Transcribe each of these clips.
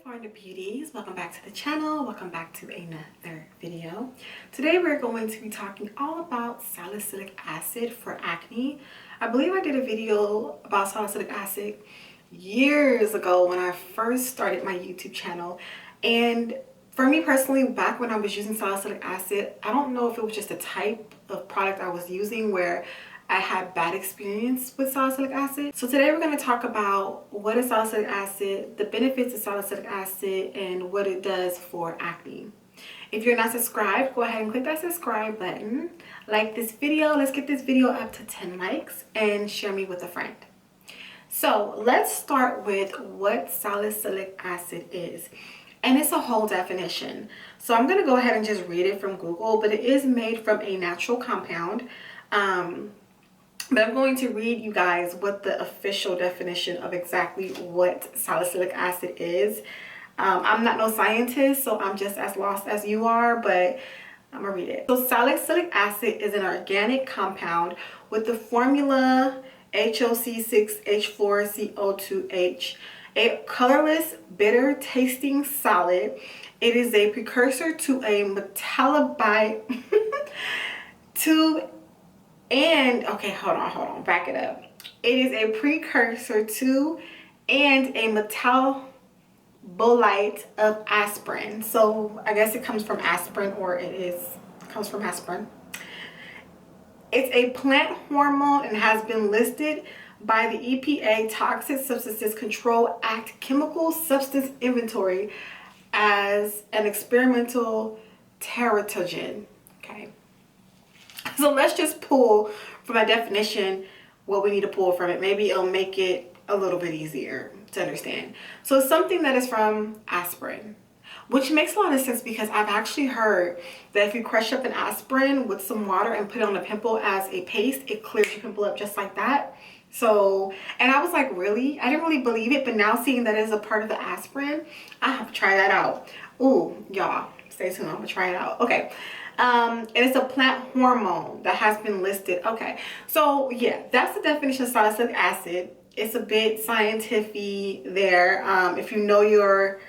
Foreigner Beauties, welcome back to the channel. Welcome back to another video. Today we're going to be talking all about salicylic acid for acne. I believe I did a video about salicylic acid years ago when I first started my YouTube channel, and for me personally, back when I was using salicylic acid, I don't know if it was just a type of product I was using where I had bad experience with salicylic acid. So today we're going to talk about what is salicylic acid, the benefits of salicylic acid, and what it does for acne. If you're not subscribed, go ahead and click that subscribe button. Like this video. Let's get this video up to 10 likes and share me with a friend. So let's start with what salicylic acid is. And it's a whole definition. So I'm going to go ahead and just read it from Google, but it is made from a natural compound. But I'm going to read you guys what the official definition of exactly what salicylic acid is. I'm not no scientist, so I'm just as lost as you are, but I'm gonna read it. So salicylic acid is an organic compound with the formula HOC6H4CO2H, a colorless, bitter tasting solid. It is a precursor to a metabolite back it up. It is a precursor to and a metabolite of aspirin. So I guess it comes from aspirin, or comes from aspirin. It's a plant hormone and has been listed by the EPA Toxic Substances Control Act Chemical Substance Inventory as an experimental teratogen. Okay. So let's just pull from a definition what we need to pull from it. Maybe it'll make it a little bit easier to understand. So it's something that is from aspirin, which makes a lot of sense because I've actually heard that if you crush up an aspirin with some water and put it on a pimple as a paste, it clears your pimple up just like that. So, and I was like, really? I didn't really believe it, but now seeing that it's a part of the aspirin, I have to try that out. Ooh, y'all, stay tuned. I'm gonna try it out. Okay. And it's a plant hormone that has been listed. Okay, so yeah, that's the definition of salicylic acid. It's a bit scientific there. If you know your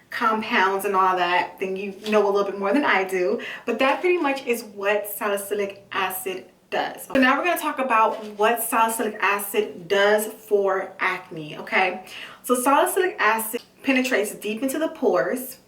compounds and all that, then you know a little bit more than I do. But that pretty much is what salicylic acid does. So now we're going to talk about what salicylic acid does for acne. Okay, so salicylic acid penetrates deep into the pores.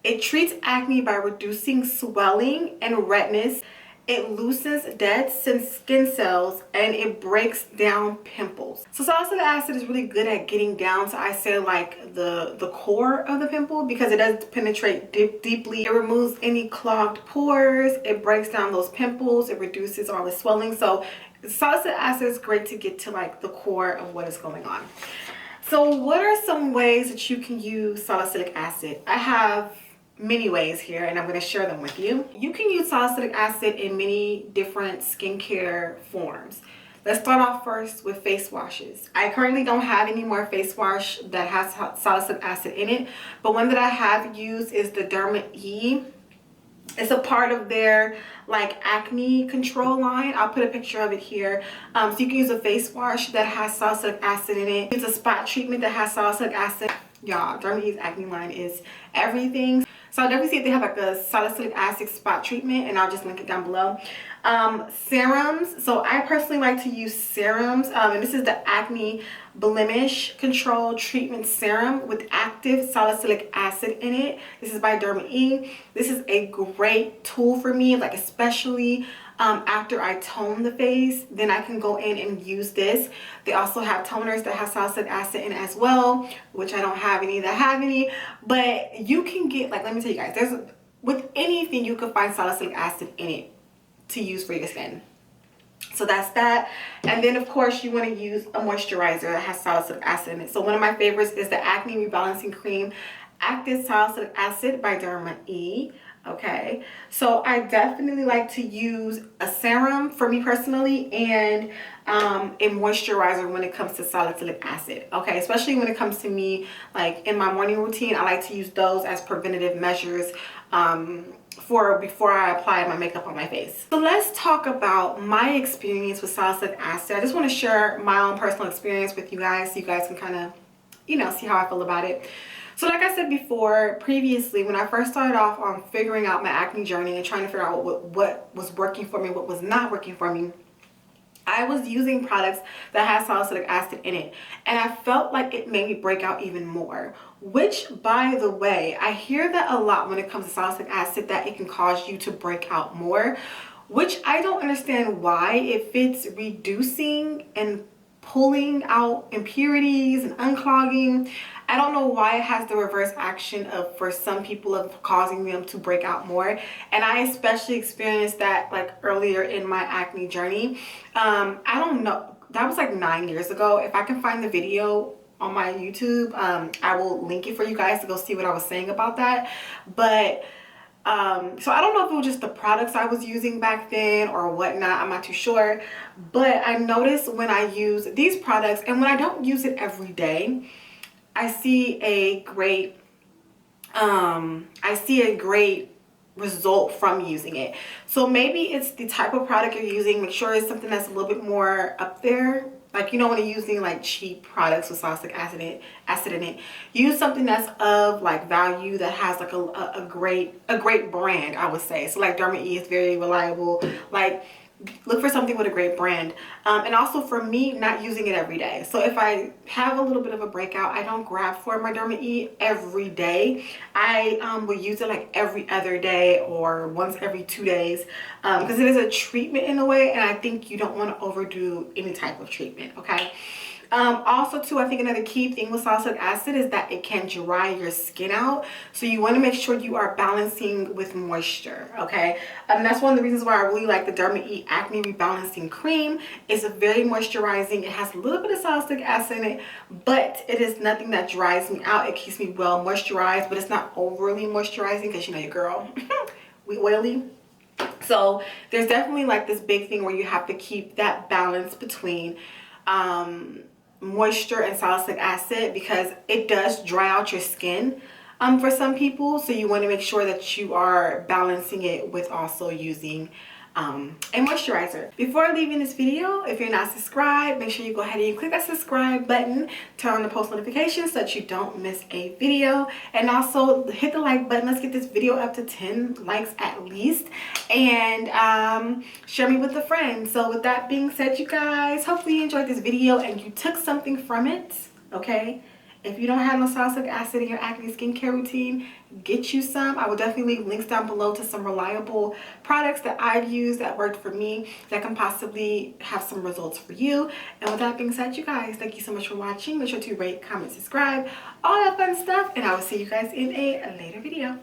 It treats acne by reducing swelling and redness. It loosens dead skin cells, and it breaks down pimples. So salicylic acid is really good at getting down to, I say, like the core of the pimple, because it does penetrate deeply. It removes any clogged pores. It breaks down those pimples. It reduces all the swelling. So salicylic acid is great to get to like the core of what is going on. So what are some ways that you can use salicylic acid? I have many ways here, and I'm going to share them with you. You can use salicylic acid in many different skincare forms. Let's start off first with face washes. I currently don't have any more face wash that has salicylic acid in it, but one that I have used is the EuniyceMari. It's a part of their like acne control line. I'll put a picture of it here. So you can use a face wash that has salicylic acid in it. Use a spot treatment that has salicylic acid. Y'all, EuniyceMari's acne line is everything. So I'll definitely see if they have like a salicylic acid spot treatment, and I'll just link it down below. Serums. So I personally like to use serums, and this is the Acne Blemish Control Treatment Serum with active salicylic acid in it. This is by EuniyceMari. This is a great tool for me, like especially after I tone the face, then I can go in and use this. They also have toners that have salicylic acid in it as well, which I don't have any that have any, but you can get, like, let me tell you guys, with anything you can find salicylic acid in it to use for your skin. So that's that. And then of course you want to use a moisturizer that has salicylic acid in it. So one of my favorites is the Acne Rebalancing Cream Active Salicylic Acid by EuniyceMari. Okay, so I definitely like to use a serum for me personally, and a moisturizer when it comes to salicylic acid. Okay, especially when it comes to me, like in my morning routine, I like to use those as preventative measures before I apply my makeup on my face. So let's talk about my experience with salicylic acid. I just want to share my own personal experience with you guys so you guys can kind of, you know, see how I feel about it. So like I said before, previously, when I first started off on figuring out my acne journey and trying to figure out what was working for me, what was not working for me, I was using products that had salicylic acid in it, and I felt like it made me break out even more. Which, by the way, I hear that a lot when it comes to salicylic acid, that it can cause you to break out more, which I don't understand why. If it's reducing and pulling out impurities and unclogging, I don't know why it has the reverse action of, for some people, of causing them to break out more. And I especially experienced that like earlier in my acne journey. I don't know, that was like 9 years ago. If I can find the video on my YouTube, I will link it for you guys to go see what I was saying about that. But so I don't know if it was just the products I was using back then or whatnot, I'm not too sure. But I noticed when I use these products, and when I don't use it every day, I see a great result from using it. So maybe it's the type of product you're using. Make sure it's something that's a little bit more up there. Like, you know, when you're using like cheap products with salicylic acid in it, use something that's of like value, that has like a great brand, I would say. So like EuniyceMari is very reliable. Like, look for something with a great brand. And also for me, not using it every day. So if I have a little bit of a breakout, I don't grab for my EuniyceMari every day. I will use it like every other day or once every 2 days, because it is a treatment in a way, and I think you don't want to overdo any type of treatment, okay? Also too, I think another key thing with salicylic acid is that it can dry your skin out. So you want to make sure you are balancing with moisture, okay? That's one of the reasons why I really like the EuniyceMari Acne Rebalancing Cream. It's very moisturizing. It has a little bit of salicylic acid in it, but it is nothing that dries me out. It keeps me well moisturized, but it's not overly moisturizing, because you know your girl, we oily. So there's definitely like this big thing where you have to keep that balance between moisture and salicylic acid, because it does dry out your skin for some people. So you want to make sure that you are balancing it with also using a moisturizer. Before leaving this video, if you're not subscribed, make sure you go ahead and click that subscribe button, turn on the post notifications so that you don't miss a video, and also hit the like button. Let's get this video up to 10 likes at least, and share me with a friend. So with that being said, you guys, hopefully you enjoyed this video and you took something from it, okay? If you don't have no salicylic acid in your acne skincare routine, get you some. I will definitely leave links down below to some reliable products that I've used that worked for me, that can possibly have some results for you. And with that being said, you guys, thank you so much for watching. Make sure to rate, comment, subscribe, all that fun stuff. And I will see you guys in a later video.